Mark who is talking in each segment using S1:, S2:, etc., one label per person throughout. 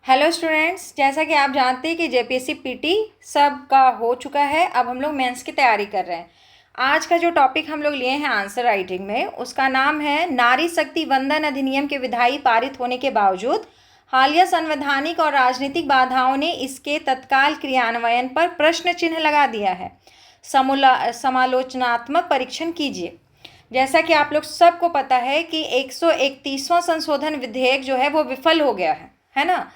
S1: Hello students, जैसा कि आप जानते हैं कि जेपीएससी पीटी सब का हो चुका है। अब हम लोग मेंस की तैयारी कर रहे हैं। आज का जो टॉपिक हम लोग लिए हैं आंसर राइटिंग में, उसका नाम है नारी शक्ति वंदन अधिनियम के विधायी पारित होने के बावजूद हालिया संवैधानिक और राजनीतिक बाधाओं ने इसके तत्काल क्रियान्वयन पर प्रश्न चिन्ह लगा दिया है। समालोचनात्मक परीक्षण कीजिए। जैसा कि आप लोग सबको पता है कि 131वां संशोधन विधेयक जो है वो विफल हो गया है ना।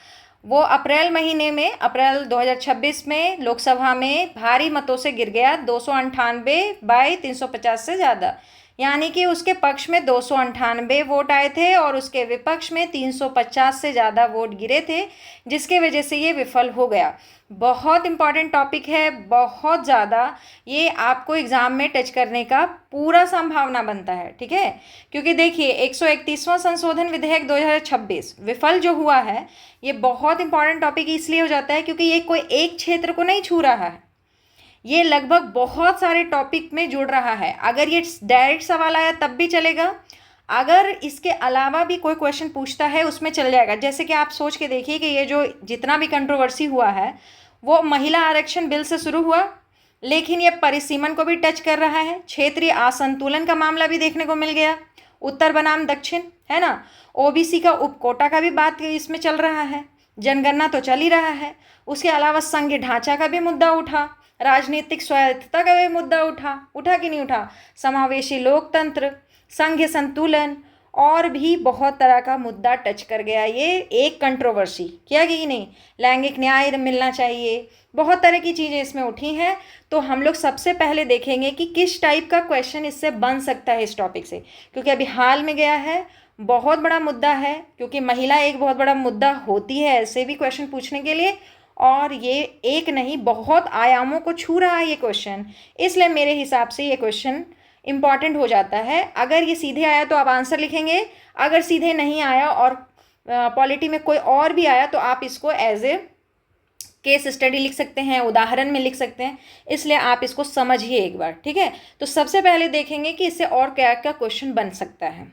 S1: वो अप्रैल महीने में, अप्रैल 2026 में लोकसभा में भारी मतों से गिर गया, 298 बाई 350 से ज़्यादा। यानी कि उसके पक्ष में 298 वोट आए थे और उसके विपक्ष में 350 से ज़्यादा वोट गिरे थे, जिसके वजह से ये विफल हो गया। बहुत इंपॉर्टेंट टॉपिक है, बहुत ज़्यादा। ये आपको एग्ज़ाम में टच करने का पूरा संभावना बनता है, ठीक है। क्योंकि देखिए 131वां संशोधन विधेयक 2026 विफल जो हुआ है, ये बहुत इंपॉर्टेंट टॉपिक इसलिए हो जाता है क्योंकि ये कोई एक क्षेत्र को नहीं छू रहा है, ये लगभग बहुत सारे टॉपिक में जुड़ रहा है। अगर ये डायरेक्ट सवाल आया तब भी चलेगा, अगर इसके अलावा भी कोई क्वेश्चन पूछता है उसमें चल जाएगा। जैसे कि आप सोच के देखिए कि ये जो जितना भी कंट्रोवर्सी हुआ है वो महिला आरक्षण बिल से शुरू हुआ, लेकिन ये परिसीमन को भी टच कर रहा है। क्षेत्रीय असंतुलन का मामला भी देखने को मिल गया, उत्तर बनाम दक्षिण, है ना। ओबीसी का उपकोटा का भी बात इसमें चल रहा है, जनगणना तो चल ही रहा है। उसके अलावा संघीय ढांचा का भी मुद्दा उठा, राजनीतिक स्वायत्तता का भी मुद्दा उठा कि नहीं उठा, समावेशी लोकतंत्र, संघीय संतुलन और भी बहुत तरह का मुद्दा टच कर गया। ये एक कंट्रोवर्सी किया कि नहीं, लैंगिक न्याय मिलना चाहिए, बहुत तरह की चीज़ें इसमें उठी हैं। तो हम लोग सबसे पहले देखेंगे कि किस टाइप का क्वेश्चन इससे बन सकता है इस टॉपिक से, क्योंकि अभी हाल में गया है, बहुत बड़ा मुद्दा है। क्योंकि महिला एक बहुत बड़ा मुद्दा होती है ऐसे भी क्वेश्चन पूछने के लिए, और ये एक नहीं बहुत आयामों को छू रहा है ये क्वेश्चन, इसलिए मेरे हिसाब से ये क्वेश्चन इम्पॉर्टेंट हो जाता है। अगर ये सीधे आया तो आप आंसर लिखेंगे, अगर सीधे नहीं आया और पॉलिटी में कोई और भी आया तो आप इसको एज ए केस स्टडी लिख सकते हैं, उदाहरण में लिख सकते हैं। इसलिए आप इसको समझिए एक बार, ठीक है। तो सबसे पहले देखेंगे कि इससे और क्या क्या क्वेश्चन बन सकता है।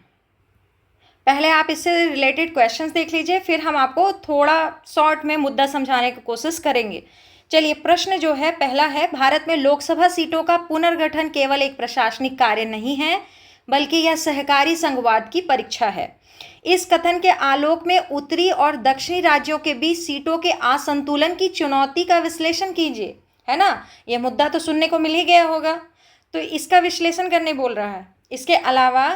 S1: पहले आप इससे रिलेटेड क्वेश्चंस देख लीजिए, फिर हम आपको थोड़ा शॉर्ट में मुद्दा समझाने की कोशिश करेंगे। चलिए, प्रश्न जो है पहला है, भारत में लोकसभा सीटों का पुनर्गठन केवल एक प्रशासनिक कार्य नहीं है, बल्कि यह सहकारी संघवाद की परीक्षा है। इस कथन के आलोक में उत्तरी और दक्षिणी राज्यों के बीच सीटों के असंतुलन की चुनौती का विश्लेषण कीजिए, है ना। यह मुद्दा तो सुनने को मिल ही गया होगा, तो इसका विश्लेषण करने बोल रहा है। इसके अलावा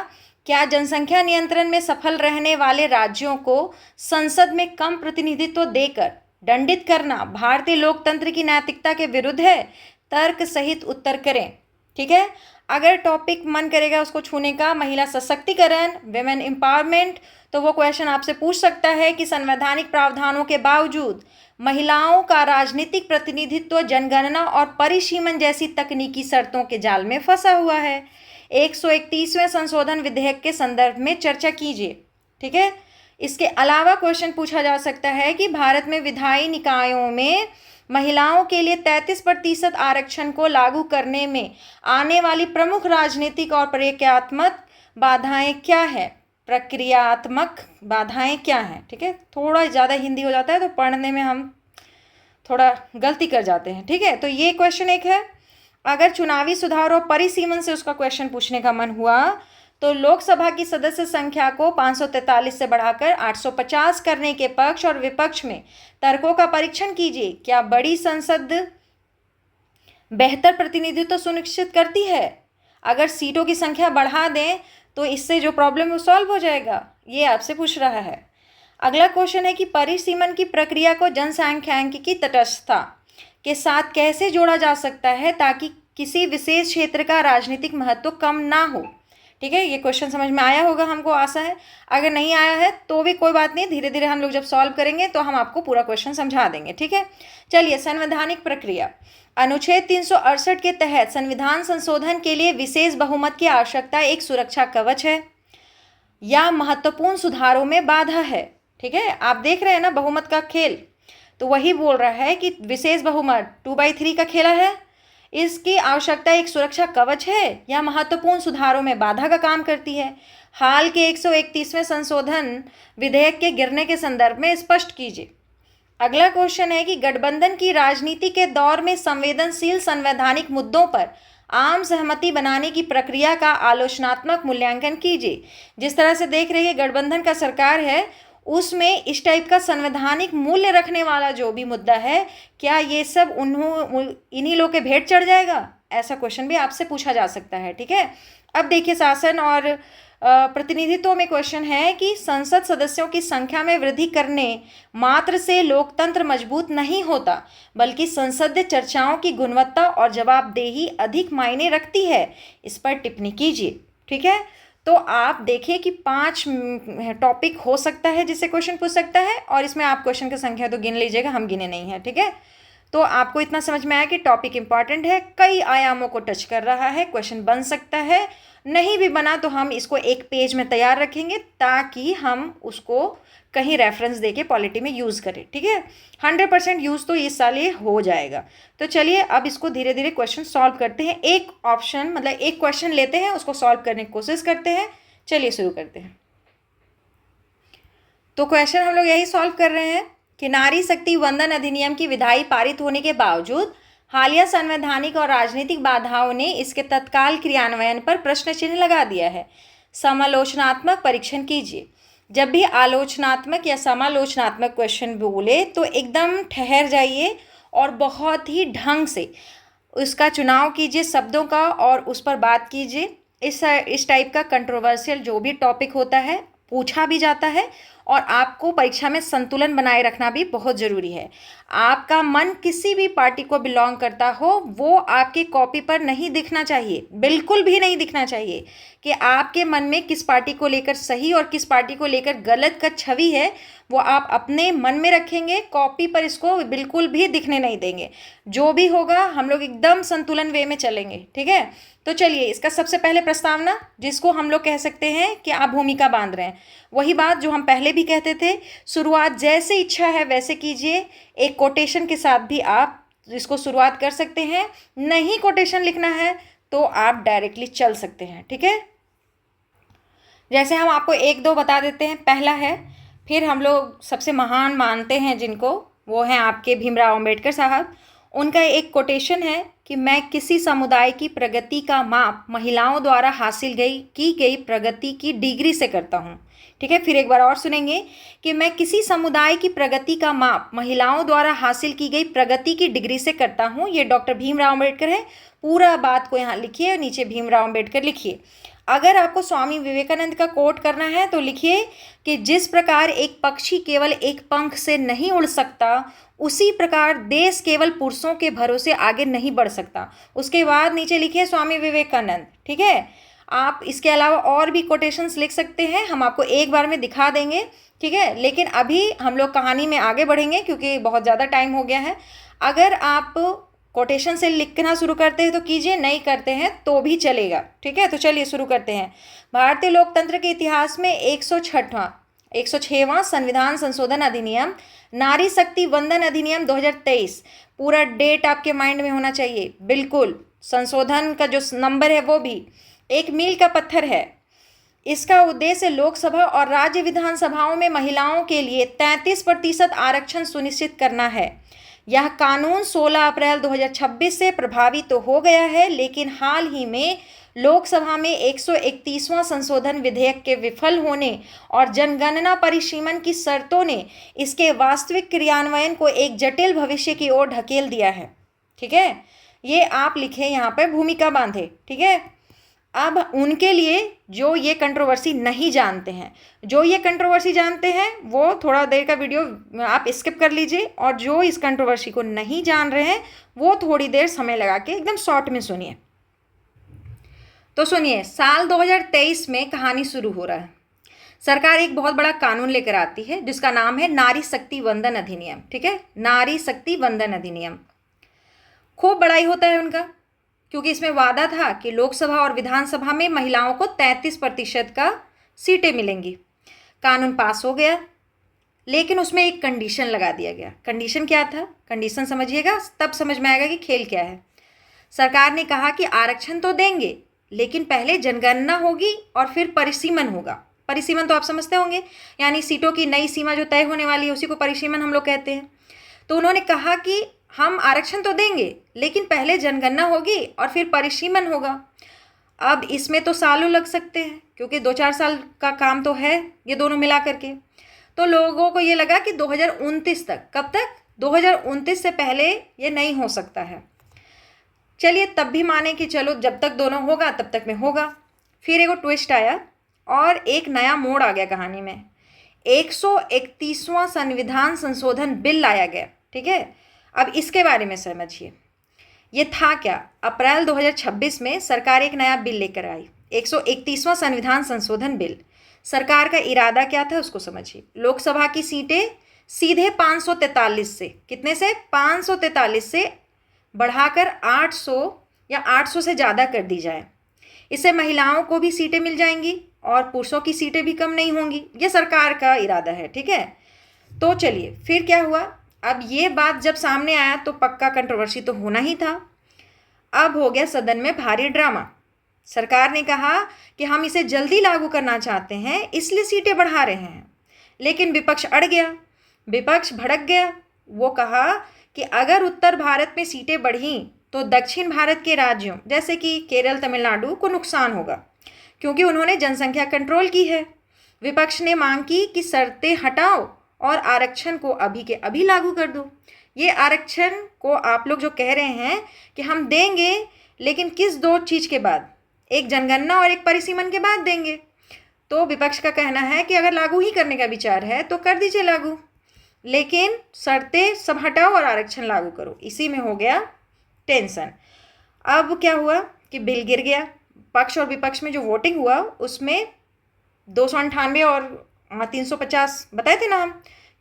S1: क्या जनसंख्या नियंत्रण में सफल रहने वाले राज्यों को संसद में कम प्रतिनिधित्व देकर दंडित करना भारतीय लोकतंत्र की नैतिकता के विरुद्ध है? तर्क सहित उत्तर करें, ठीक है। अगर टॉपिक मन करेगा उसको छूने का, महिला सशक्तिकरण, विमेन एम्पावरमेंट, तो वो क्वेश्चन आपसे पूछ सकता है कि संवैधानिक प्रावधानों के बावजूद महिलाओं का राजनीतिक प्रतिनिधित्व जनगणना और परिसीमन जैसी तकनीकी शर्तों के जाल में फंसा हुआ है। 131वें संशोधन विधेयक के संदर्भ में चर्चा कीजिए, ठीक है। इसके अलावा क्वेश्चन पूछा जा सकता है कि भारत में विधायी निकायों में महिलाओं के लिए 33% आरक्षण को लागू करने में आने वाली प्रमुख राजनीतिक और प्रक्रियात्मक बाधाएं क्या है? प्रक्रियात्मक बाधाएं क्या हैं, ठीक है। थोड़ा ज़्यादा हिंदी हो जाता है तो पढ़ने में हम थोड़ा गलती कर जाते हैं, ठीक है। तो ये क्वेश्चन एक है। अगर चुनावी सुधार और परिसीमन से उसका क्वेश्चन पूछने का मन हुआ तो लोकसभा की सदस्य संख्या को 543 से बढ़ाकर 850 करने के पक्ष और विपक्ष में तर्कों का परीक्षण कीजिए। क्या बड़ी संसद बेहतर प्रतिनिधित्व सुनिश्चित करती है? अगर सीटों की संख्या बढ़ा दें तो इससे जो प्रॉब्लम वो सॉल्व हो जाएगा, ये आपसे पूछ रहा है। अगला क्वेश्चन है कि परिसीमन की प्रक्रिया को जनसांख्यिकी की तटस्थता के साथ कैसे जोड़ा जा सकता है ताकि किसी विशेष क्षेत्र का राजनीतिक महत्व कम ना हो, ठीक है। ये क्वेश्चन समझ में आया होगा, हमको आशा है। अगर नहीं आया है तो भी कोई बात नहीं, धीरे धीरे हम लोग जब सॉल्व करेंगे तो हम आपको पूरा क्वेश्चन समझा देंगे, ठीक है। चलिए, संवैधानिक प्रक्रिया। अनुच्छेद 368 के तहत संविधान संशोधन के लिए विशेष बहुमत की आवश्यकता एक सुरक्षा कवच है या महत्वपूर्ण सुधारों में बाधा है, ठीक है। आप देख रहे हैं ना बहुमत का खेल, तो वही बोल रहा है कि विशेष बहुमत 2/3 का खेला है, इसकी आवश्यकता एक सुरक्षा कवच है या महत्वपूर्ण सुधारों में बाधा का काम करती है। हाल के 131वें संशोधन विधेयक के गिरने के संदर्भ में स्पष्ट कीजिए। अगला क्वेश्चन है कि गठबंधन की राजनीति के दौर में संवेदनशील संवैधानिक मुद्दों पर आम सहमति बनाने की प्रक्रिया का आलोचनात्मक मूल्यांकन कीजिए। जिस तरह से देख रही है गठबंधन का सरकार है, उसमें इस टाइप का संवैधानिक मूल्य रखने वाला जो भी मुद्दा है, क्या ये सब इन्हीं लोग के भेंट चढ़ जाएगा? ऐसा क्वेश्चन भी आपसे पूछा जा सकता है। ठीक है, अब देखिए शासन और प्रतिनिधित्व में क्वेश्चन है कि संसद सदस्यों की संख्या में वृद्धि करने मात्र से लोकतंत्र मजबूत नहीं होता, बल्कि संसदीय चर्चाओं की गुणवत्ता और जवाबदेही अधिक मायने रखती है। इस पर टिप्पणी कीजिए। ठीक है, तो आप देखिए कि 5 टॉपिक हो सकता है जिससे क्वेश्चन पूछ सकता है, और इसमें आप क्वेश्चन की संख्या तो गिन लीजिएगा, हम गिने नहीं है। ठीक है, तो आपको इतना समझ में आया कि टॉपिक इंपॉर्टेंट है, कई आयामों को टच कर रहा है, क्वेश्चन बन सकता है। नहीं भी बना तो हम इसको एक पेज में तैयार रखेंगे ताकि हम उसको कहीं रेफरेंस देके पॉलिटी में यूज़ करें। ठीक है, 100% यूज़ तो इस साल ये हो जाएगा। तो चलिए अब इसको धीरे धीरे क्वेश्चन सॉल्व करते हैं। एक ऑप्शन मतलब एक क्वेश्चन लेते हैं, उसको सॉल्व करने की कोशिश करते हैं। चलिए शुरू करते हैं। तो क्वेश्चन हम लोग यही सॉल्व कर रहे हैं कि नारी शक्ति वंदन अधिनियम की विधायी पारित होने के बावजूद हालिया संवैधानिक और राजनीतिक बाधाओं ने इसके तत्काल क्रियान्वयन पर प्रश्न चिन्ह लगा दिया है। समालोचनात्मक परीक्षण कीजिए। जब भी आलोचनात्मक या समालोचनात्मक क्वेश्चन बोले तो एकदम ठहर जाइए और बहुत ही ढंग से उसका चुनाव कीजिए शब्दों का और उस पर बात कीजिए। इस टाइप का कंट्रोवर्शियल जो भी टॉपिक होता है पूछा भी जाता है, और आपको परीक्षा में संतुलन बनाए रखना भी बहुत ज़रूरी है। आपका मन किसी भी पार्टी को बिलोंग करता हो, वो आपके कॉपी पर नहीं दिखना चाहिए, बिल्कुल भी नहीं दिखना चाहिए कि आपके मन में किस पार्टी को लेकर सही और किस पार्टी को लेकर गलत का छवि है, वो आप अपने मन में रखेंगे, कॉपी पर इसको बिल्कुल भी दिखने नहीं देंगे। जो भी होगा हम लोग एकदम संतुलन वे में चलेंगे। ठीक है, तो चलिए इसका सबसे पहले प्रस्तावना, जिसको हम लोग कह सकते हैं कि आप भूमिका बांध रहे हैं, वही बात जो हम पहले भी कहते थे, शुरुआत जैसे इच्छा है वैसे कीजिए। एक कोटेशन के साथ भी आप इसको शुरुआत कर सकते हैं, नहीं कोटेशन लिखना है तो आप डायरेक्टली चल सकते हैं। ठीक है, जैसे हम आपको 1-2 बता देते हैं। पहला है, फिर हम लोग सबसे महान मानते हैं जिनको, वो हैं आपके भीमराव अंबेडकर साहब। उनका एक कोटेशन है कि मैं किसी समुदाय की प्रगति का माप महिलाओं द्वारा हासिल की गई प्रगति की डिग्री से करता हूँ। ठीक है, फिर एक बार और सुनेंगे कि मैं किसी समुदाय की प्रगति का माप महिलाओं द्वारा हासिल की गई प्रगति की डिग्री से करता हूँ। ये डॉक्टर भीमराव अंबेडकर है। पूरा बात को यहाँ लिखिए, नीचे भीमराव अंबेडकर लिखिए। अगर आपको स्वामी विवेकानंद का कोट करना है तो लिखिए कि जिस प्रकार एक पक्षी केवल एक पंख से नहीं उड़ सकता, उसी प्रकार देश केवल पुरुषों के भरोसे आगे नहीं बढ़ सकता। उसके बाद नीचे लिखिए स्वामी विवेकानंद। ठीक है, आप इसके अलावा और भी कोटेशंस लिख सकते हैं, हम आपको एक बार में दिखा देंगे। ठीक है, लेकिन अभी हम लोग कहानी में आगे बढ़ेंगे क्योंकि बहुत ज़्यादा टाइम हो गया है। अगर आप कोटेशन से लिखना शुरू करते हैं तो कीजिए, नहीं करते हैं तो भी चलेगा। ठीक है, तो चलिए शुरू करते हैं। भारतीय लोकतंत्र के इतिहास में 106वां संविधान संशोधन अधिनियम, नारी शक्ति वंदन अधिनियम 2023, पूरा डेट आपके माइंड में होना चाहिए बिल्कुल। संशोधन का जो नंबर है वो भी एक मील का पत्थर है। इसका उद्देश्य लोकसभा और राज्य विधानसभाओं में महिलाओं के लिए 33% आरक्षण सुनिश्चित करना है। यह कानून 16 अप्रैल 2026 से प्रभावी तो हो गया है, लेकिन हाल ही में लोकसभा में 131वां संशोधन विधेयक के विफल होने और जनगणना परिसीमन की शर्तों ने इसके वास्तविक क्रियान्वयन को एक जटिल भविष्य की ओर ढकेल दिया है। ठीक है, ये आप लिखें यहाँ पे, भूमिका बांधे। ठीक है, अब उनके लिए जो ये कंट्रोवर्सी नहीं जानते हैं, जो ये कंट्रोवर्सी जानते हैं वो थोड़ा देर का वीडियो आप स्किप कर लीजिए, और जो इस कंट्रोवर्सी को नहीं जान रहे हैं वो थोड़ी देर समय लगा के एकदम शॉर्ट में सुनिए। तो सुनिए, साल 2023 में कहानी शुरू हो रहा है। सरकार एक बहुत बड़ा कानून लेकर आती है जिसका नाम है नारी शक्ति वंदन अधिनियम। ठीक है, नारी शक्ति वंदन अधिनियम खूब बड़ाई होता है उनका, क्योंकि इसमें वादा था कि लोकसभा और विधानसभा में महिलाओं को 33% का सीटें मिलेंगी। कानून पास हो गया, लेकिन उसमें एक कंडीशन लगा दिया गया। कंडीशन क्या था? कंडीशन समझिएगा, तब समझ में आएगा कि खेल क्या है। सरकार ने कहा कि आरक्षण तो देंगे, लेकिन पहले जनगणना होगी और फिर परिसीमन होगा। परिसीमन तो आप समझते होंगे, यानी सीटों की नई सीमा जो तय होने वाली है उसी को परिसीमन हम लोग कहते हैं। तो उन्होंने कहा कि हम आरक्षण तो देंगे, लेकिन पहले जनगणना होगी और फिर परिसीमन होगा। अब इसमें तो सालों लग सकते हैं, क्योंकि 2-4 साल का काम तो है ये दोनों मिला करके। तो लोगों को ये लगा कि 2029 तक, कब तक? 2029 से पहले ये नहीं हो सकता है। चलिए तब भी माने कि चलो जब तक दोनों होगा तब तक में होगा। फिर एक ट्विस्ट आया और एक नया मोड़ आ गया कहानी में। 131वां संविधान संशोधन बिल लाया गया, ठीक है। अब इसके बारे में समझिए, ये था क्या? अप्रैल 2026 में सरकार एक नया बिल लेकर आई, 131वां संविधान संशोधन बिल। सरकार का इरादा क्या था उसको समझिए। लोकसभा की सीटें सीधे 543 से, कितने से? 543 से बढ़ाकर 800 या 800 से ज़्यादा कर दी जाए। इससे महिलाओं को भी सीटें मिल जाएंगी और पुरुषों की सीटें भी कम नहीं होंगी। ये सरकार का इरादा है, ठीक है। तो चलिए फिर क्या हुआ? अब ये बात जब सामने आया तो पक्का कंट्रोवर्सी तो होना ही था। अब हो गया सदन में भारी ड्रामा। सरकार ने कहा कि हम इसे जल्दी लागू करना चाहते हैं, इसलिए सीटें बढ़ा रहे हैं। लेकिन विपक्ष अड़ गया, विपक्ष भड़क गया। वो कहा कि अगर उत्तर भारत में सीटें बढ़ीं तो दक्षिण भारत के राज्यों जैसे कि केरल, तमिलनाडु को नुकसान होगा, क्योंकि उन्होंने जनसंख्या कंट्रोल की है। विपक्ष ने मांग की कि शर्तें हटाओ और आरक्षण को अभी के अभी लागू कर दो। ये आरक्षण को आप लोग जो कह रहे हैं कि हम देंगे, लेकिन किस दो चीज़ के बाद? एक जनगणना और एक परिसीमन के बाद देंगे। तो विपक्ष का कहना है कि अगर लागू ही करने का विचार है तो कर दीजिए लागू, लेकिन शर्तें सब हटाओ और आरक्षण लागू करो। इसी में हो गया टेंशन। अब क्या हुआ कि बिल गिर गया। पक्ष और विपक्ष में जो वोटिंग हुआ उसमें 298 और 350 बताए थे ना हम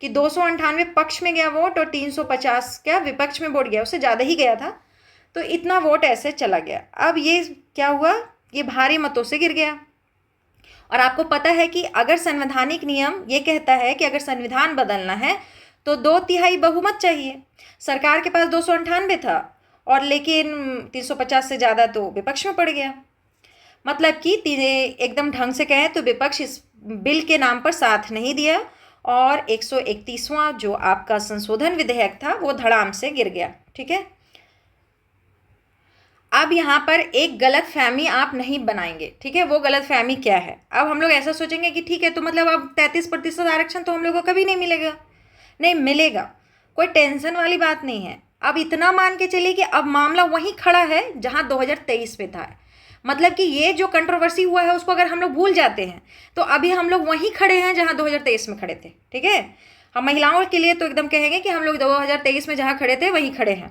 S1: कि 298 पक्ष में गया वोट और 350 क्या विपक्ष में वोट गया, उससे ज़्यादा ही गया था। तो इतना वोट ऐसे चला गया। अब ये क्या हुआ? ये भारी मतों से गिर गया। और आपको पता है कि अगर संवैधानिक नियम ये कहता है कि अगर संविधान बदलना है तो 2/3 बहुमत चाहिए। सरकार के पास 298 था और लेकिन 350 से ज़्यादा तो विपक्ष में पड़ गया। मतलब कि एकदम ढंग से कहें तो विपक्ष इस बिल के नाम पर साथ नहीं दिया और 131वां जो आपका संशोधन विधेयक था वो धड़ाम से गिर गया, ठीक है। अब यहाँ पर एक गलत फहमी आप नहीं बनाएंगे, ठीक है। वो गलत फहमी क्या है? अब हम लोग ऐसा सोचेंगे कि ठीक है तो मतलब अब 33% आरक्षण तो हम लोगों को कभी नहीं मिलेगा। नहीं मिलेगा, कोई टेंशन वाली बात नहीं है। अब इतना मान के चलिए कि अब मामला वहीं खड़ा है जहाँ 2023 में था। मतलब कि ये जो कंट्रोवर्सी हुआ है उसको अगर हम लोग भूल जाते हैं तो अभी हम लोग वहीं खड़े हैं जहाँ 2023 में खड़े थे, ठीक है। हम महिलाओं के लिए तो एकदम कहेंगे कि हम लोग 2023 में जहाँ खड़े थे वहीं खड़े हैं।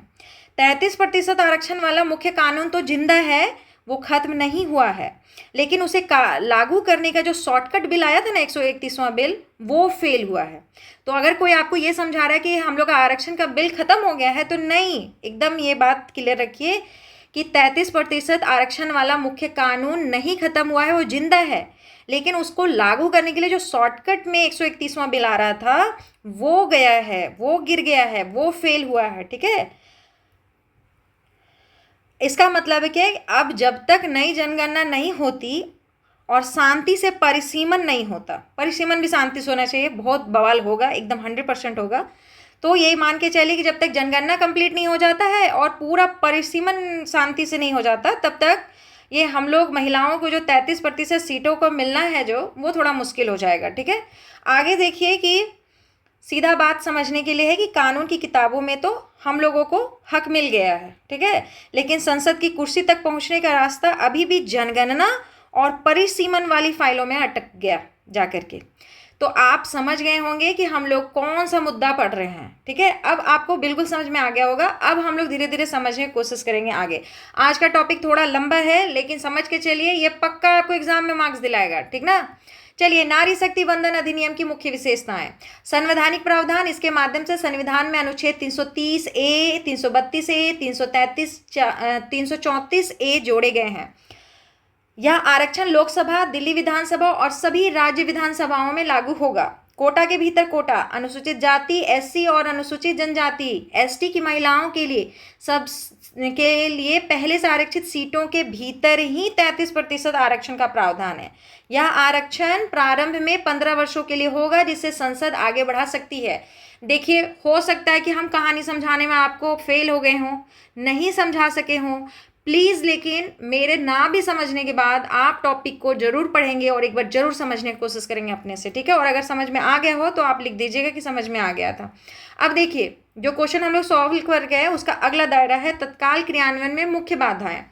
S1: 33% आरक्षण वाला मुख्य कानून तो जिंदा है, वो खत्म नहीं हुआ है, लेकिन उसे लागू करने का जो शॉर्टकट बिल आया था ना 131वां बिल, वो फेल हुआ है। तो अगर कोई आपको ये समझा रहा है कि हम लोग का आरक्षण का बिल खत्म हो गया है तो नहीं, एकदम ये बात क्लियर रखिए कि 33% आरक्षण वाला मुख्य कानून नहीं खत्म हुआ है, वो जिंदा है। लेकिन उसको लागू करने के लिए जो शॉर्टकट में 131वां बिल आ रहा था वो गया है, वो गिर गया है, वो फेल हुआ है, ठीक है। इसका मतलब है कि अब जब तक नई जनगणना नहीं होती और शांति से परिसीमन नहीं होता, परिसीमन भी शांति से होना चाहिए, बहुत बवाल होगा, एकदम 100% होगा। तो यही मान के चलिए कि जब तक जनगणना कंप्लीट नहीं हो जाता है और पूरा परिसीमन शांति से नहीं हो जाता, तब तक ये हम लोग महिलाओं को जो 33% सीटों को मिलना है जो वो थोड़ा मुश्किल हो जाएगा, ठीक है। आगे देखिए कि सीधा बात समझने के लिए है कि कानून की किताबों में तो हम लोगों को हक मिल गया है, ठीक है, लेकिन संसद की कुर्सी तक पहुंचने का रास्ता अभी भी जनगणना और परिसीमन वाली फाइलों में अटक गया जा करके। तो आप समझ गए होंगे कि हम लोग कौन सा मुद्दा पढ़ रहे हैं, ठीक है। अब आपको बिल्कुल समझ में आ गया होगा। अब हम लोग धीरे धीरे समझने की कोशिश करेंगे आगे। आज का टॉपिक थोड़ा लंबा है, लेकिन समझ के चलिए, ये पक्का आपको एग्जाम में मार्क्स दिलाएगा, ठीक ना। चलिए, नारी शक्ति वंदन अधिनियम की मुख्य विशेषताएं। संवैधानिक प्रावधान, इसके माध्यम से संविधान में अनुच्छेद 330 ए, 332 ए, 334 ए जोड़े गए हैं। यह आरक्षण लोकसभा, दिल्ली विधानसभा और सभी राज्य विधानसभाओं में लागू होगा। कोटा के भीतर कोटा, अनुसूचित जाति एससी और अनुसूचित जनजाति एसटी की महिलाओं के लिए सब के लिए पहले से आरक्षित सीटों के भीतर ही 33% आरक्षण का प्रावधान है। यह आरक्षण प्रारंभ में 15 वर्षों के लिए होगा, जिससे संसद आगे बढ़ा सकती है। देखिए, हो सकता है कि हम कहानी समझाने में आपको फेल हो गए हों, नहीं समझा सके हों, प्लीज़, लेकिन मेरे ना भी समझने के बाद आप टॉपिक को जरूर पढ़ेंगे और एक बार जरूर समझने की कोशिश करेंगे अपने से, ठीक है। और अगर समझ में आ गया हो तो आप लिख दीजिएगा कि समझ में आ गया था। अब देखिए, जो क्वेश्चन हम लोग सॉल्व कर गए उसका अगला दायरा है तत्काल क्रियान्वयन में मुख्य बाधाएं।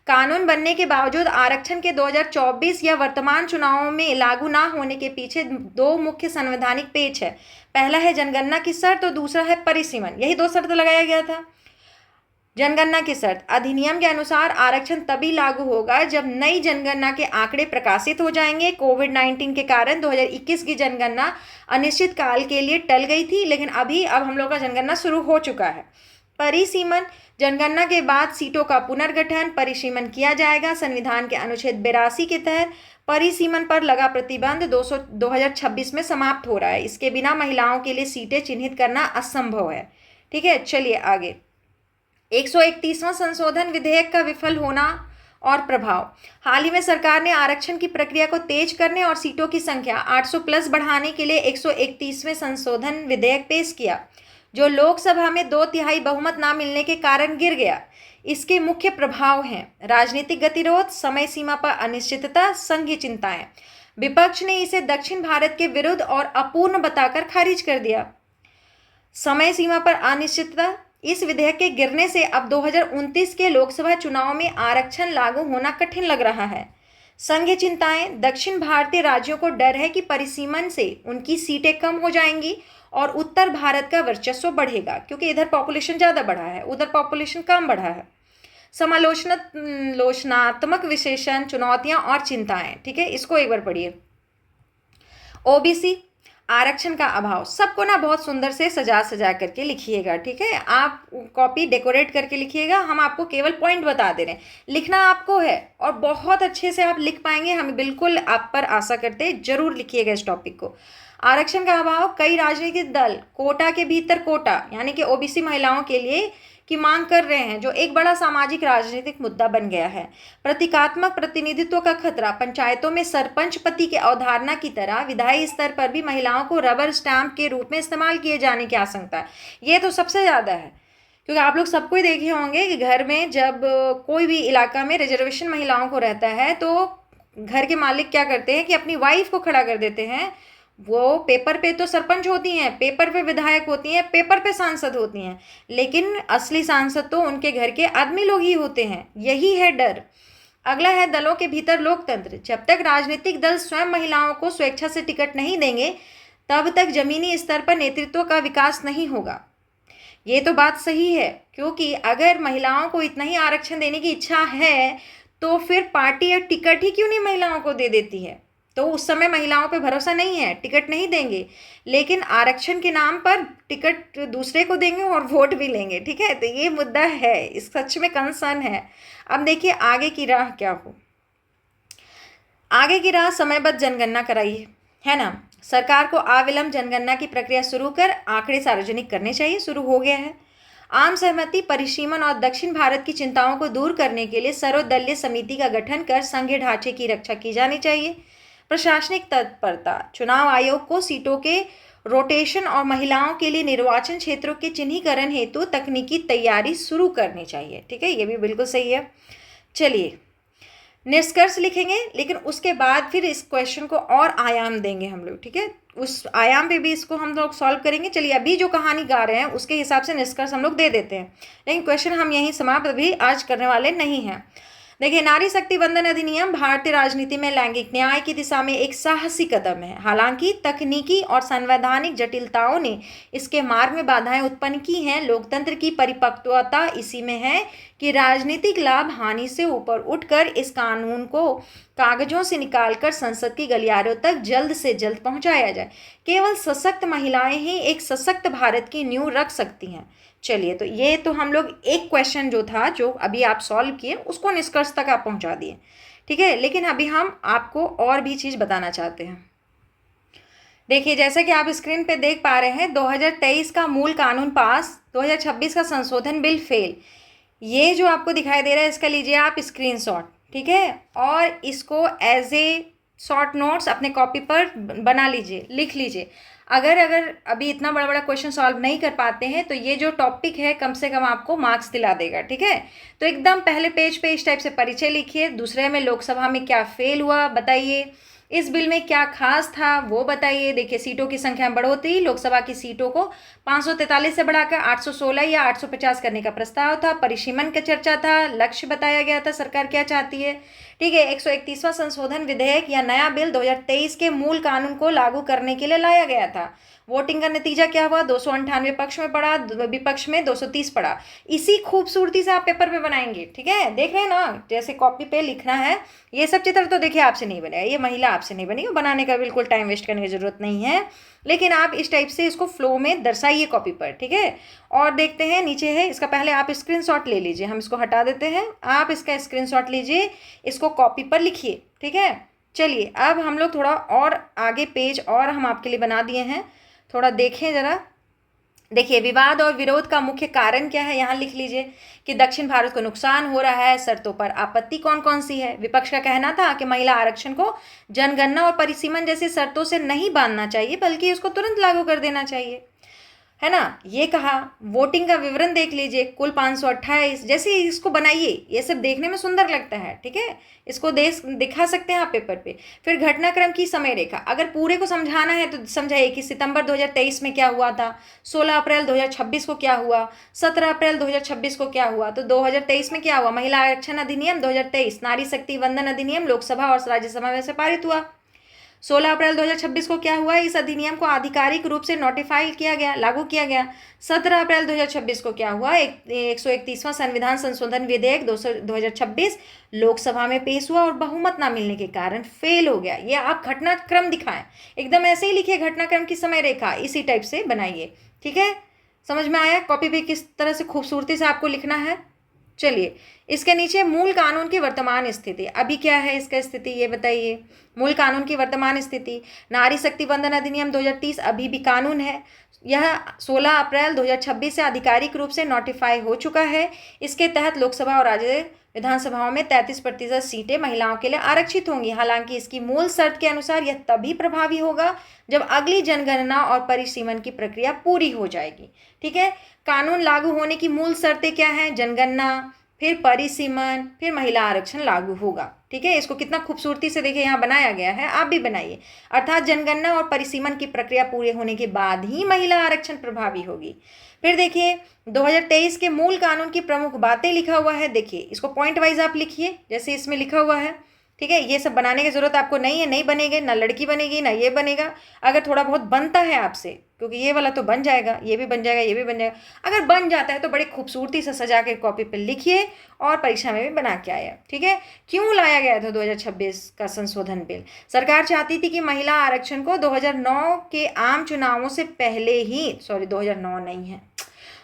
S1: कानून बनने के बावजूद आरक्षण के 2024 या वर्तमान चुनावों में लागू ना होने के पीछे दो मुख्य संवैधानिक पेच है। पहला है जनगणना की शर्त और दूसरा है परिसीमन। यही दो शर्त लगाया गया था। जनगणना की शर्त, अधिनियम के अनुसार आरक्षण तभी लागू होगा जब नई जनगणना के आंकड़े प्रकाशित हो जाएंगे। कोविड-19 के कारण 2021 की जनगणना अनिश्चित काल के लिए टल गई थी, लेकिन अब हम लोग का जनगणना शुरू हो चुका है। परिसीमन, जनगणना के बाद सीटों का पुनर्गठन परिसीमन किया जाएगा। संविधान के अनुच्छेद 82 के तहत परिसीमन पर लगा प्रतिबंध 2026 में समाप्त हो रहा है। इसके बिना महिलाओं के लिए सीटें चिन्हित करना असंभव है, ठीक है। चलिए आगे। 131वां संशोधन विधेयक का विफल होना और प्रभाव। हाल ही में सरकार ने आरक्षण की प्रक्रिया को तेज करने और सीटों की संख्या 800 प्लस बढ़ाने के लिए 131वें संशोधन विधेयक पेश किया, जो लोकसभा में 2/3 बहुमत ना मिलने के कारण गिर गया। इसके मुख्य प्रभाव हैं राजनीतिक गतिरोध, समय सीमा पर अनिश्चितता, संघीय चिंताएं। विपक्ष ने इसे दक्षिण भारत के विरुद्ध और अपूर्ण बताकर खारिज कर दिया। समय सीमा पर अनिश्चितता, इस विधेयक के गिरने से अब 2029 के लोकसभा चुनाव में आरक्षण लागू होना कठिन लग रहा है। संघीय चिंताएं, दक्षिण भारतीय राज्यों को डर है कि परिसीमन से उनकी सीटें कम हो जाएंगी और उत्तर भारत का वर्चस्व बढ़ेगा, क्योंकि इधर पॉपुलेशन ज़्यादा बढ़ा है, उधर पॉपुलेशन कम बढ़ा है। समालोचनात्मक विशेषण, चुनौतियां और चिंताएं, ठीक है, इसको एक बार पढ़िए। ओबीसी, आरक्षण का अभाव। सबको ना बहुत सुंदर से सजा सजा करके लिखिएगा, ठीक है। आप कॉपी डेकोरेट करके लिखिएगा, हम आपको केवल पॉइंट बता दे रहे हैं, लिखना आपको है और बहुत अच्छे से आप लिख पाएंगे, हम बिल्कुल आप पर आशा करते हैं। जरूर लिखिएगा इस टॉपिक को। आरक्षण का अभाव, कई राजनीतिक दल कोटा के भीतर कोटा यानी कि ओबीसी महिलाओं के लिए की मांग कर रहे हैं, जो एक बड़ा सामाजिक राजनीतिक मुद्दा बन गया है। प्रतीकात्मक प्रतिनिधित्व का खतरा, पंचायतों में सरपंच पति के अवधारणा की तरह विधायी स्तर पर भी महिलाओं को रबर स्टैंप के रूप में इस्तेमाल किए जाने की आशंका है। ये तो सबसे ज़्यादा है, क्योंकि आप लोग सबको ही देखे होंगे कि घर में जब कोई भी इलाका में रिजर्वेशन महिलाओं को रहता है तो घर के मालिक क्या करते हैं कि अपनी वाइफ को खड़ा कर देते हैं। वो पेपर पे तो सरपंच होती हैं, पेपर पे विधायक होती हैं, पेपर पे सांसद होती हैं, लेकिन असली सांसद तो उनके घर के आदमी लोग ही होते हैं। यही है डर। अगला है दलों के भीतर लोकतंत्र। जब तक राजनीतिक दल स्वयं महिलाओं को स्वेच्छा से टिकट नहीं देंगे, तब तक जमीनी स्तर पर नेतृत्व का विकास नहीं होगा। ये तो बात सही है, क्योंकि अगर महिलाओं को इतना ही आरक्षण देने की इच्छा है तो फिर पार्टी या टिकट ही क्यों नहीं महिलाओं को दे देती है। तो उस समय महिलाओं पे भरोसा नहीं है, टिकट नहीं देंगे, लेकिन आरक्षण के नाम पर टिकट दूसरे को देंगे और वोट भी लेंगे, ठीक है। तो ये मुद्दा है, इस सच में कंसर्न है। अब देखिए आगे की राह क्या हो। आगे की राह समयबद्ध जनगणना कराइए, है ना। सरकार को अविलंब जनगणना की प्रक्रिया शुरू कर आंकड़े सार्वजनिक करने चाहिए। शुरू हो गया है। आम सहमति, परिसीमन और दक्षिण भारत की चिंताओं को दूर करने के लिए सर्वदलीय समिति का गठन कर संघीय ढांचे की रक्षा की जानी चाहिए। प्रशासनिक तत्परता, चुनाव आयोग को सीटों के रोटेशन और महिलाओं के लिए निर्वाचन क्षेत्रों के चिन्हीकरण हेतु तकनीकी तैयारी शुरू करनी चाहिए, ठीक है। ये भी बिल्कुल सही है। चलिए निष्कर्ष लिखेंगे, लेकिन उसके बाद फिर इस क्वेश्चन को और आयाम देंगे हम लोग, ठीक है। उस आयाम पे भी इसको हम लोग सॉल्व करेंगे। चलिए अभी जो कहानी गा रहे हैं उसके हिसाब से निष्कर्ष हम लोग दे देते हैं, लेकिन क्वेश्चन हम यहीं समाप्त अभी आज करने वाले नहीं हैं। देखिए, नारी शक्ति वंदन अधिनियम भारतीय राजनीति में लैंगिक न्याय की दिशा में एक साहसी कदम है। हालांकि तकनीकी और संवैधानिक जटिलताओं ने इसके मार्ग में बाधाएं उत्पन्न की हैं। लोकतंत्र की परिपक्वता इसी में है कि राजनीतिक लाभ हानि से ऊपर उठकर इस कानून को कागजों से निकालकर संसद की गलियारों तक जल्द से जल्द पहुंचाया जाए। केवल सशक्त महिलाएं ही एक सशक्त भारत की नींव रख सकती हैं। चलिए, तो ये तो हम लोग एक क्वेश्चन जो था, जो अभी आप सॉल्व किए, उसको निष्कर्ष तक आप पहुंचा दिए, ठीक है। लेकिन अभी हम आपको और भी चीज़ बताना चाहते हैं। देखिए, जैसा कि आप स्क्रीन पे देख पा रहे हैं, 2023 का मूल कानून पास, 2026 का संशोधन बिल फेल। ये जो आपको दिखाई दे रहा है, इसका लीजिए आप स्क्रीनशॉट, ठीक है, और इसको एज ए शॉर्ट नोट्स अपने कॉपी पर बना लीजिए, लिख लीजिए। अगर अगर अभी इतना बड़ा बड़ा क्वेश्चन सॉल्व नहीं कर पाते हैं तो ये जो टॉपिक है कम से कम आपको मार्क्स दिला देगा, ठीक है। तो एकदम पहले पेज पे इस टाइप से परिचय लिखिए, दूसरे में लोकसभा में क्या फेल हुआ बताइए, इस बिल में क्या खास था वो बताइए। देखिए, सीटों की संख्या में बढ़ोतरी, लोकसभा की सीटों को 543 से बढ़ाकर 816 या 850 करने का प्रस्ताव था, परिसीमन का चर्चा था, लक्ष्य बताया गया था, सरकार क्या चाहती है, ठीक है। 131वां संशोधन विधेयक या नया बिल 2023 के मूल कानून को लागू करने के लिए लाया गया था। वोटिंग का नतीजा क्या हुआ, 298 पक्ष में पड़ा, विपक्ष में 230 पड़ा। इसी खूबसूरती से आप पेपर पे बनाएंगे, ठीक है। देख रहे हैं ना, जैसे कॉपी पे लिखना है। ये सब चित्र तो देखिए आपसे नहीं बनेगा, ये महिला आपसे नहीं बनेगी, बनाने का बिल्कुल टाइम वेस्ट करने की जरूरत नहीं है, लेकिन आप इस टाइप से इसको फ्लो में दर्शाइए कॉपी पर, ठीक है। और देखते हैं नीचे है, इसका पहले आप स्क्रीनशॉट ले लीजिए, हम इसको हटा देते हैं, आप इसका स्क्रीनशॉट लीजिए, इसको कॉपी पर लिखिए, ठीक है। चलिए, अब हम लोग थोड़ा और आगे पेज और हम आपके लिए बना दिए हैं, थोड़ा देखें ज़रा। देखिए, विवाद और विरोध का मुख्य कारण क्या है, यहाँ लिख लीजिए कि दक्षिण भारत को नुकसान हो रहा है, शर्तों पर आपत्ति कौन कौन सी है। विपक्ष का कहना था कि महिला आरक्षण को जनगणना और परिसीमन जैसी शर्तों से नहीं बांधना चाहिए, बल्कि उसको तुरंत लागू कर देना चाहिए, है ना, ये कहा। वोटिंग का विवरण देख लीजिए, कुल 528, जैसे इसको बनाइए, ये सब देखने में सुंदर लगता है, ठीक है, इसको दिखा सकते हैं आप पेपर पे। फिर घटनाक्रम की समय रेखा, अगर पूरे को समझाना है तो समझाइए कि सितंबर 2023 में क्या हुआ था, 16 अप्रैल 2026 को क्या हुआ, 17 अप्रैल 2026 को क्या हुआ। तो 2023 में क्या हुआ, महिला आरक्षण अधिनियम 2023, नारी शक्ति वंदन अधिनियम लोकसभा और राज्यसभा में से पारित हुआ। 16 अप्रैल 2026 को क्या हुआ, इस अधिनियम को आधिकारिक रूप से नोटिफाई किया गया, लागू किया गया। 17 अप्रैल 2026 को क्या हुआ, 131वां संविधान संशोधन विधेयक 2026 लोकसभा में पेश हुआ और बहुमत ना मिलने के कारण फेल हो गया। ये आप घटनाक्रम दिखाएं, एकदम ऐसे ही लिखिए, घटनाक्रम की समय रेखा इसी टाइप से बनाइए, ठीक है। समझ में आया कॉपी पे किस तरह से खूबसूरती से आपको लिखना है। चलिए, इसके नीचे मूल कानून की वर्तमान स्थिति, अभी क्या है इसका स्थिति ये बताइए। मूल कानून की वर्तमान स्थिति, नारी शक्ति वंदन अधिनियम 2030 अभी भी कानून है। यह 16 अप्रैल 2026 से आधिकारिक रूप से नोटिफाई हो चुका है। इसके तहत लोकसभा और राज्य विधानसभाओं में 33% सीटें महिलाओं के लिए आरक्षित होंगी। हालांकि इसकी मूल शर्त के अनुसार यह तभी प्रभावी होगा जब अगली जनगणना और परिसीमन की प्रक्रिया पूरी हो जाएगी, ठीक है। कानून लागू होने की मूल शर्तें क्या हैं, जनगणना, फिर परिसीमन, फिर महिला आरक्षण लागू होगा, ठीक है। इसको कितना खूबसूरती से देखिए यहाँ बनाया गया है, आप भी बनाइए। अर्थात जनगणना और परिसीमन की प्रक्रिया पूरी होने के बाद ही महिला आरक्षण प्रभावी होगी। फिर देखिए, 2023 के मूल कानून की प्रमुख बातें लिखा हुआ है, देखिए इसको पॉइंट वाइज आप लिखिए जैसे इसमें लिखा हुआ है, ठीक है। ये सब बनाने की जरूरत आपको नहीं है, नहीं बनेंगे, ना लड़की बनेगी ना ये बनेगा। अगर थोड़ा बहुत बनता है आपसे, क्योंकि ये वाला तो बन जाएगा, ये भी बन जाएगा, ये भी बन जाएगा, अगर बन जाता है तो बड़ी खूबसूरती से सजा के कॉपी पर लिखिए और परीक्षा में भी बना के आया, ठीक है। क्यों लाया गया था 2026 का संशोधन बिल, सरकार चाहती थी कि महिला आरक्षण को 2009 के आम चुनावों से पहले ही, सॉरी 2009 नहीं है,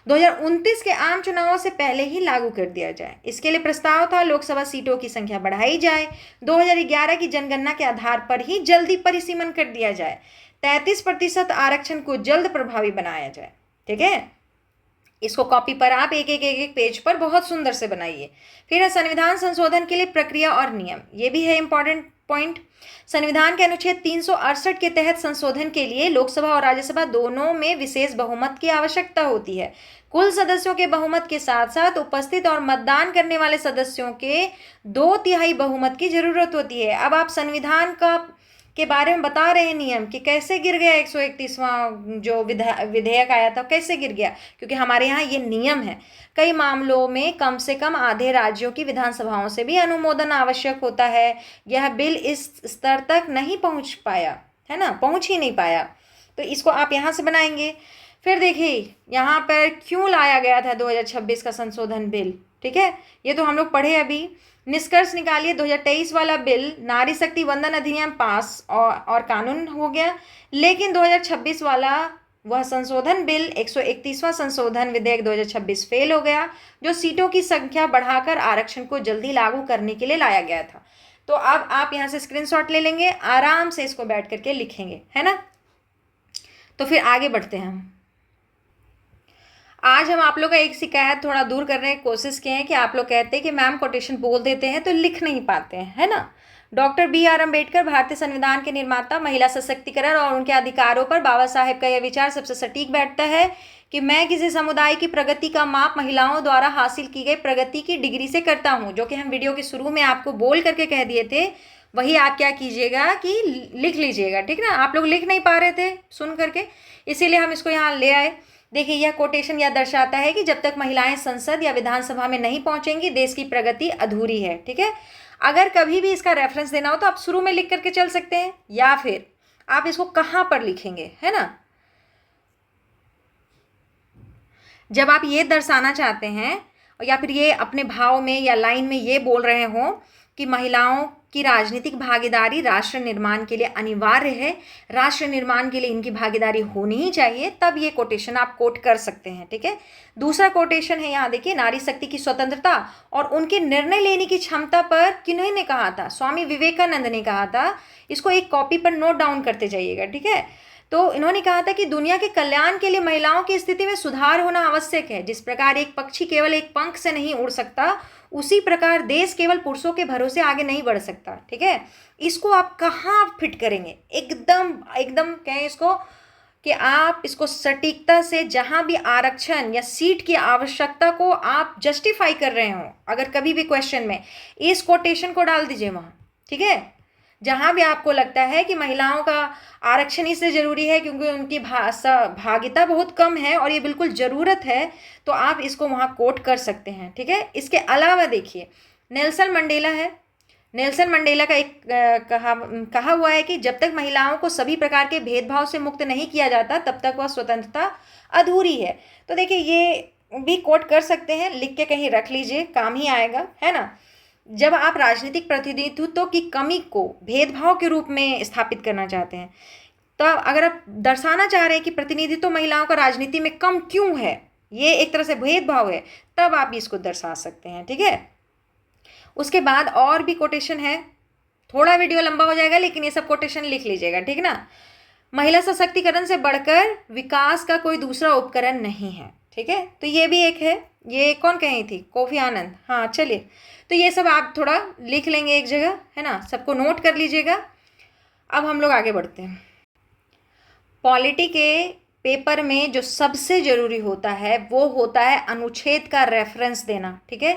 S1: 2029 के आम चुनावों से पहले ही लागू कर दिया जाए। इसके लिए प्रस्ताव था लोकसभा सीटों की संख्या बढ़ाई जाए, 2011 की जनगणना के आधार पर ही जल्दी परिसीमन कर दिया जाए, 33% आरक्षण को जल्द प्रभावी बनाया जाए, ठीक है। इसको कॉपी पर आप एक पेज पर बहुत सुंदर से बनाइए। फिर है संविधान संशोधन के लिए प्रक्रिया और नियम, ये भी है इंपॉर्टेंट पॉइंट। संविधान के अनुच्छेद 368 के तहत संशोधन के लिए लोकसभा और राज्यसभा दोनों में विशेष बहुमत की आवश्यकता होती है। कुल सदस्यों के बहुमत के साथ साथ उपस्थित और मतदान करने वाले सदस्यों के 2/3 बहुमत की जरूरत होती है। अब आप संविधान के बारे में बता रहे हैं नियम कि कैसे गिर गया 131वां जो विधेयक आया था, कैसे गिर गया, क्योंकि हमारे यहाँ ये नियम है। कई मामलों में कम से कम आधे राज्यों की विधानसभाओं से भी अनुमोदन आवश्यक होता है। यह बिल इस स्तर तक नहीं पहुँच पाया, है ना, पहुँच ही नहीं पाया, तो इसको आप यहाँ से बनाएंगे। फिर देखिए यहाँ पर क्यों लाया गया था 2026 का संशोधन बिल, ठीक है, ये तो हम लोग पढ़े अभी। निष्कर्ष निकालिए, 2023 वाला बिल नारी शक्ति वंदन अधिनियम पास और कानून हो गया, लेकिन 2026 वाला वह संशोधन बिल 131वां संशोधन विधेयक 2026 फेल हो गया, जो सीटों की संख्या बढ़ाकर आरक्षण को जल्दी लागू करने के लिए लाया गया था। तो अब आप यहाँ से स्क्रीनशॉट ले लेंगे, आराम से इसको बैठ करके लिखेंगे, है ना। तो फिर आगे बढ़ते हैं हम। आज हम आप लोग का एक शिकायत थोड़ा दूर करने की कोशिश किए हैं कि आप लोग कहते हैं कि मैम कोटेशन बोल देते हैं तो लिख नहीं पाते हैं, है ना। डॉक्टर BR अम्बेडकर भारतीय संविधान के निर्माता, महिला सशक्तिकरण और उनके अधिकारों पर बाबा साहेब का यह विचार सबसे सटीक बैठता है कि मैं किसी समुदाय की प्रगति का माप महिलाओं द्वारा हासिल की गई प्रगति की डिग्री से करता हूँ। जो कि हम वीडियो के शुरू में आपको बोल करके कह दिए थे, वही आप क्या कीजिएगा कि लिख लीजिएगा, ठीक ना। आप लोग लिख नहीं पा रहे थे सुन करके, इसीलिए हम इसको यहाँ ले आए। देखिए, यह कोटेशन यह दर्शाता है कि जब तक महिलाएं संसद या विधानसभा में नहीं पहुंचेंगी, देश की प्रगति अधूरी है, ठीक है। अगर कभी भी इसका रेफरेंस देना हो तो आप शुरू में लिख करके चल सकते हैं, या फिर आप इसको कहाँ पर लिखेंगे, है ना। जब आप ये दर्शाना चाहते हैं या फिर ये अपने भाव में या लाइन में ये बोल रहे हो कि महिलाओं की राजनीतिक भागीदारी राष्ट्र निर्माण के लिए अनिवार्य है, राष्ट्र निर्माण के लिए इनकी भागीदारी होनी ही चाहिए, तब ये कोटेशन आप कोट कर सकते हैं, ठीक है। दूसरा कोटेशन है, यहाँ देखिए, नारी शक्ति की स्वतंत्रता और उनके निर्णय लेने की क्षमता पर किन्होंने कहा था? स्वामी विवेकानंद ने कहा था। इसको एक कॉपी पर नोट डाउन करते जाइएगा, ठीक है। तो इन्होंने कहा था कि दुनिया के कल्याण के लिए महिलाओं की स्थिति में सुधार होना आवश्यक है। जिस प्रकार एक पक्षी केवल एक पंख से नहीं उड़ सकता, उसी प्रकार देश केवल पुरुषों के भरोसे आगे नहीं बढ़ सकता, ठीक है। इसको आप कहाँ फिट करेंगे? एकदम एकदम कहें इसको कि आप इसको सटीकता से जहाँ भी आरक्षण या सीट की आवश्यकता को आप जस्टिफाई कर रहे हो, अगर कभी भी क्वेश्चन में, इस कोटेशन को डाल दीजिए वहाँ, ठीक है। जहाँ भी आपको लगता है कि महिलाओं का आरक्षण इससे ज़रूरी है क्योंकि उनकी भागीदारी बहुत कम है और ये बिल्कुल ज़रूरत है, तो आप इसको वहाँ कोट कर सकते हैं, ठीक है। इसके अलावा देखिए, नेल्सन मंडेला है। नेल्सन मंडेला का एक कहा हुआ है कि जब तक महिलाओं को सभी प्रकार के भेदभाव से मुक्त नहीं किया जाता, तब तक वह स्वतंत्रता अधूरी है। तो देखिए, ये भी कोट कर सकते हैं, लिख के कहीं रख लीजिए, काम ही आएगा, है ना। जब आप राजनीतिक प्रतिनिधित्व की कमी को भेदभाव के रूप में स्थापित करना चाहते हैं, तो अगर आप दर्शाना चाह रहे हैं कि प्रतिनिधित्व महिलाओं का राजनीति में कम क्यों है, ये एक तरह से भेदभाव है, तब आप इसको दर्शा सकते हैं, ठीक है। उसके बाद और भी कोटेशन है, थोड़ा वीडियो लंबा हो जाएगा लेकिन ये सब कोटेशन लिख लीजिएगा, ठीक ना। महिला सशक्तिकरण से बढ़कर विकास का कोई दूसरा उपकरण नहीं है, ठीक है। तो ये भी एक है, ये कौन कही थी? कोफी आनंद। हाँ, चलिए, तो ये सब आप थोड़ा लिख लेंगे एक जगह, है ना, सबको नोट कर लीजिएगा। अब हम लोग आगे बढ़ते हैं। पॉलिटी के पेपर में जो सबसे ज़रूरी होता है वो होता है अनुच्छेद का रेफरेंस देना, ठीक है।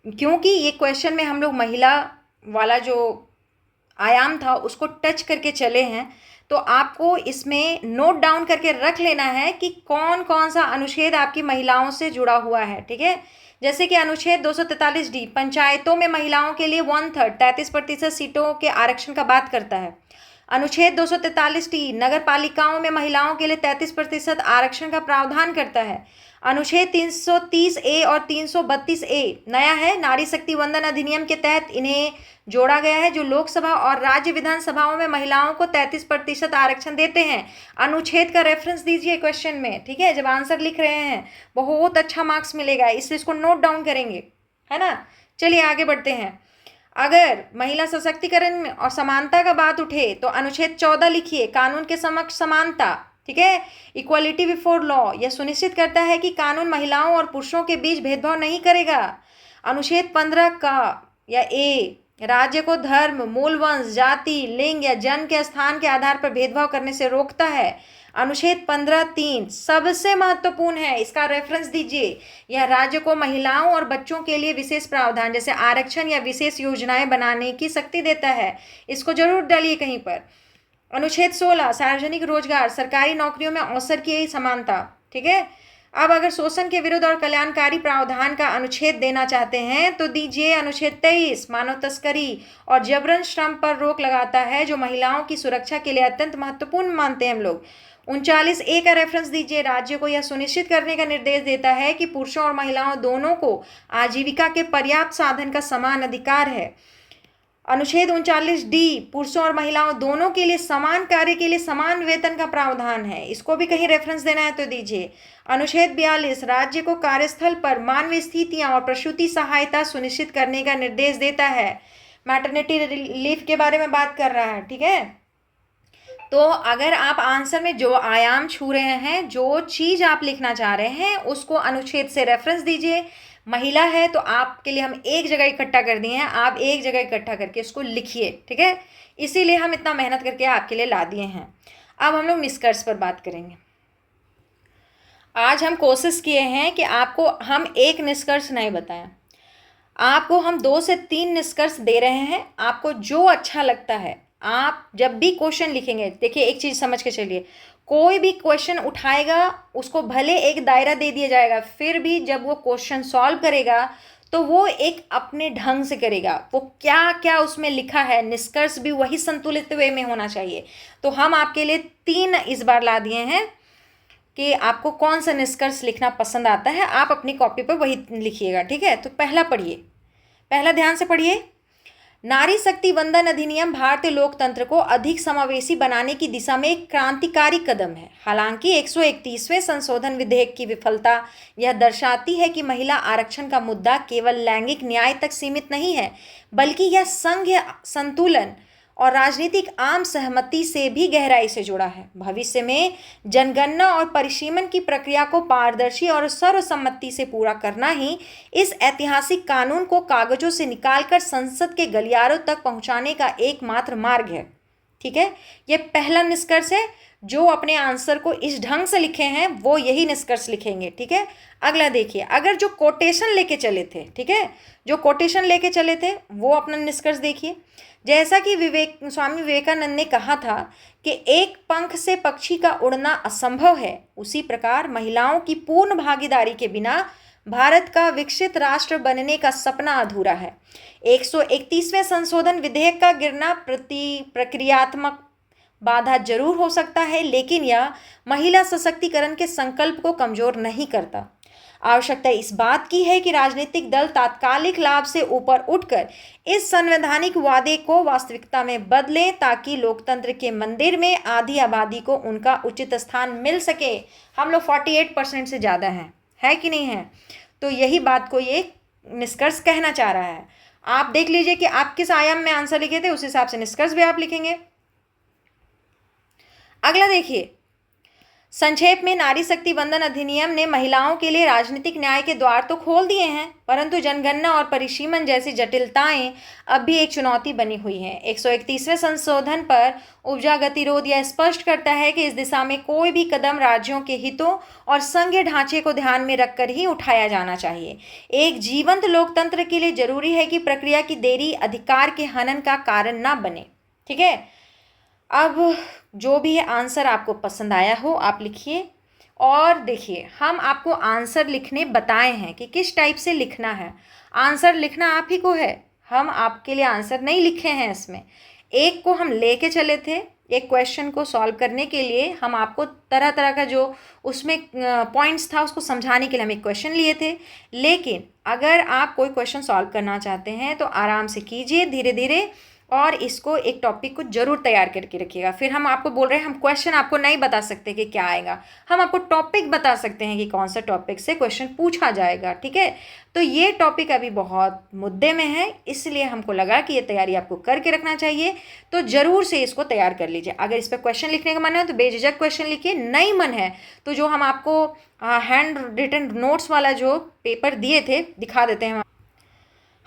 S1: क्योंकि ये क्वेश्चन में हम लोग महिला वाला जो आयाम था उसको टच करके चले हैं, तो आपको इसमें नोट डाउन करके रख लेना है कि कौन कौन सा अनुच्छेद आपकी महिलाओं से जुड़ा हुआ है, ठीक है। जैसे कि अनुच्छेद 243D पंचायतों में महिलाओं के लिए 1/3 33% सीटों के आरक्षण का बात करता है। अनुच्छेद 243T नगर पालिकाओं में महिलाओं के लिए 33% आरक्षण का प्रावधान करता है। अनुच्छेद 330A और 332A नया है, नारी शक्ति वंदन अधिनियम के तहत इन्हें जोड़ा गया है, जो लोकसभा और राज्य विधानसभाओं में महिलाओं को 33% आरक्षण देते हैं। अनुच्छेद का रेफरेंस दीजिए क्वेश्चन में, ठीक है, जब आंसर लिख रहे हैं, बहुत अच्छा मार्क्स मिलेगा, इसलिए इसको नोट डाउन करेंगे, है ना। चलिए आगे बढ़ते हैं। अगर महिला सशक्तिकरण और समानता का बात उठे तो अनुच्छेद 14 लिखिए, कानून के समक्ष समानता, ठीक है, इक्वालिटी बिफोर लॉ। यह सुनिश्चित करता है कि कानून महिलाओं और पुरुषों के बीच भेदभाव नहीं करेगा। अनुच्छेद 15 का या ए राज्य को धर्म, मूल वंश, जाति, लिंग या जन्म के स्थान के आधार पर भेदभाव करने से रोकता है। अनुच्छेद 15(3) सबसे महत्वपूर्ण है, इसका रेफरेंस दीजिए। यह राज्य को महिलाओं और बच्चों के लिए विशेष प्रावधान जैसे आरक्षण या विशेष योजनाएं बनाने की शक्ति देता है, इसको जरूर डालिए कहीं पर। अनुच्छेद 16 सार्वजनिक रोजगार, सरकारी नौकरियों में अवसर की समानता, ठीक है। अब अगर शोषण के विरुद्ध और कल्याणकारी प्रावधान का अनुच्छेद देना चाहते हैं तो दीजिए अनुच्छेद 23 मानव तस्करी और जबरन श्रम पर रोक लगाता है, जो महिलाओं की सुरक्षा के लिए अत्यंत महत्वपूर्ण मानते हैं हम लोग। 39A का रेफरेंस दीजिए, राज्य को यह सुनिश्चित करने का निर्देश देता है कि पुरुषों और महिलाओं दोनों को आजीविका के पर्याप्त साधन का समान अधिकार है। अनुच्छेद 39D पुरुषों और महिलाओं दोनों के लिए समान कार्य के लिए समान वेतन का प्रावधान है, इसको भी कहीं रेफरेंस देना है तो दीजिए। अनुच्छेद 42 राज्य को कार्यस्थल पर मानवीय स्थितियां और प्रसूति सहायता सुनिश्चित करने का निर्देश देता है, मैटरनिटी रिलीफ के बारे में बात कर रहा है, ठीक है। तो अगर आप आंसर में जो आयाम छू रहे हैं, जो चीज़ आप लिखना चाह रहे हैं, उसको अनुच्छेद से रेफरेंस दीजिए। महिला है तो आपके लिए हम एक जगह इकट्ठा कर दिए हैं, आप एक जगह इकट्ठा करके उसको लिखिए, ठीक है। इसीलिए हम इतना मेहनत करके आपके लिए ला दिए हैं। अब हम लोग निष्कर्ष पर बात करेंगे। आज हम कोशिश किए हैं कि आपको हम एक निष्कर्ष नहीं बताएं, आपको हम 2 से 3 निष्कर्ष दे रहे हैं। आपको जो अच्छा लगता है, आप जब भी क्वेश्चन लिखेंगे, देखिए एक चीज़ समझ के चलिए, कोई भी क्वेश्चन उठाएगा उसको भले एक दायरा दे दिया जाएगा, फिर भी जब वो क्वेश्चन सॉल्व करेगा तो वो एक अपने ढंग से करेगा। वो क्या क्या उसमें लिखा है, निष्कर्ष भी वही संतुलित वे में होना चाहिए। तो हम आपके लिए 3 इस बार ला दिए हैं कि आपको कौन सा निष्कर्ष लिखना पसंद आता है, आप अपनी कॉपी पर वही लिखिएगा, ठीक है। तो पहला पढ़िए, पहला ध्यान से पढ़िए। नारी शक्ति वंदन अधिनियम भारतीय लोकतंत्र को अधिक समावेशी बनाने की दिशा में एक क्रांतिकारी कदम है। हालांकि 131वें संशोधन विधेयक की विफलता यह दर्शाती है कि महिला आरक्षण का मुद्दा केवल लैंगिक न्याय तक सीमित नहीं है, बल्कि यह संघीय संतुलन और राजनीतिक आम सहमति से भी गहराई से जुड़ा है। भविष्य में जनगणना और परिसीमन की प्रक्रिया को पारदर्शी और सर्वसम्मति से पूरा करना ही इस ऐतिहासिक कानून को कागजों से निकालकर संसद के गलियारों तक पहुंचाने का एकमात्र मार्ग है, ठीक है। यह पहला निष्कर्ष है। जो अपने आंसर को इस ढंग से लिखे हैं वो यही निष्कर्ष लिखेंगे, ठीक है। अगला देखिए, अगर जो कोटेशन लेके चले थे, ठीक है, जो कोटेशन लेके चले थे वो अपना निष्कर्ष देखिए। जैसा कि स्वामी विवेकानंद ने कहा था कि एक पंख से पक्षी का उड़ना असंभव है, उसी प्रकार महिलाओं की पूर्ण भागीदारी के बिना भारत का विकसित राष्ट्र बनने का सपना अधूरा है। 131वें संशोधन विधेयक का गिरना प्रक्रियात्मक बाधा जरूर हो सकता है, लेकिन यह महिला सशक्तिकरण के संकल्प को कमजोर नहीं करता। आवश्यकता इस बात की है कि राजनीतिक दल तात्कालिक लाभ से ऊपर उठकर इस संवैधानिक वादे को वास्तविकता में बदलें, ताकि लोकतंत्र के मंदिर में आधी आबादी को उनका उचित स्थान मिल सके। हम लोग 48% से ज़्यादा हैं, है कि नहीं है। तो यही बात को ये निष्कर्ष कहना चाह रहा है। आप देख लीजिए कि आप किस आयाम में आंसर लिखे थे, उस हिसाब से निष्कर्ष भी आप लिखेंगे। अगला देखिए, संक्षेप में नारी शक्ति वंदन अधिनियम ने महिलाओं के लिए राजनीतिक न्याय के द्वार तो खोल दिए हैं, परंतु जनगणना और परिसीमन जैसी जटिलताएं अब भी एक चुनौती बनी हुई हैं। 131वें संशोधन पर उपजा गतिरोध यह स्पष्ट करता है कि इस दिशा में कोई भी कदम राज्यों के हितों और संघीय ढांचे को ध्यान में रखकर ही उठाया जाना चाहिए। एक जीवंत लोकतंत्र के लिए जरूरी है कि प्रक्रिया की देरी अधिकार के हनन का कारण ना बने, ठीक है। अब जो भी आंसर आपको पसंद आया हो आप लिखिए, और देखिए हम आपको आंसर लिखने बताए हैं कि किस टाइप से लिखना है। आंसर लिखना आप ही को है, हम आपके लिए आंसर नहीं लिखे हैं। इसमें एक को हम लेके चले थे, एक क्वेश्चन को सॉल्व करने के लिए हम आपको तरह तरह का जो उसमें पॉइंट्स था उसको समझाने के लिए हम एक क्वेश्चन लिए थे। लेकिन अगर आप कोई क्वेश्चन सॉल्व करना चाहते हैं तो आराम से कीजिए, धीरे धीरे, और इसको एक टॉपिक को जरूर तैयार करके रखिएगा। फिर हम आपको बोल रहे हैं, हम क्वेश्चन आपको नहीं बता सकते कि क्या आएगा, हम आपको टॉपिक बता सकते हैं कि कौन सा टॉपिक से क्वेश्चन पूछा जाएगा, ठीक है। तो ये टॉपिक अभी बहुत मुद्दे में है, इसलिए हमको लगा कि ये तैयारी आपको करके रखना चाहिए। तो ज़रूर से इसको तैयार कर लीजिए। अगर इस पर क्वेश्चन लिखने का मन है तो बेझिझक क्वेश्चन लिखिए, नहीं मन है तो जो हम आपको हैंड रिटन नोट्स वाला जो पेपर दिए थे दिखा देते हैं।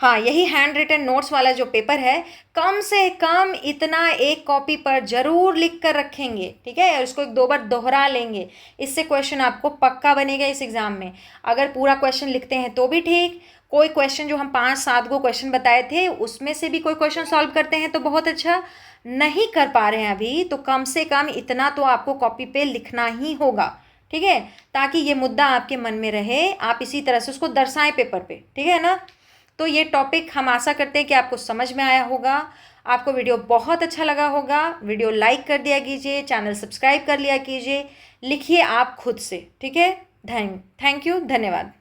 S1: हाँ, यही हैंड रिटन नोट्स वाला जो पेपर है, कम से कम इतना एक कॉपी पर ज़रूर लिख कर रखेंगे, ठीक है। और इसको 1-2 बार दोहरा लेंगे, इससे क्वेश्चन आपको पक्का बनेगा इस एग्ज़ाम में। अगर पूरा क्वेश्चन लिखते हैं तो भी ठीक, कोई क्वेश्चन जो हम 5-7 को क्वेश्चन बताए थे उसमें से भी कोई क्वेश्चन सॉल्व करते हैं तो बहुत अच्छा। नहीं कर पा रहे हैं अभी तो कम से कम इतना तो आपको कॉपी पे लिखना ही होगा, ठीक है, ताकि ये मुद्दा आपके मन में रहे, आप इसी तरह से उसको दर्शाएं पेपर पे, ठीक है ना। तो ये टॉपिक हम आशा करते हैं कि आपको समझ में आया होगा, आपको वीडियो बहुत अच्छा लगा होगा। वीडियो लाइक कर दिया कीजिए, चैनल सब्सक्राइब कर लिया कीजिए, लिखिए आप खुद से, ठीक है। थैंक यू, धन्यवाद।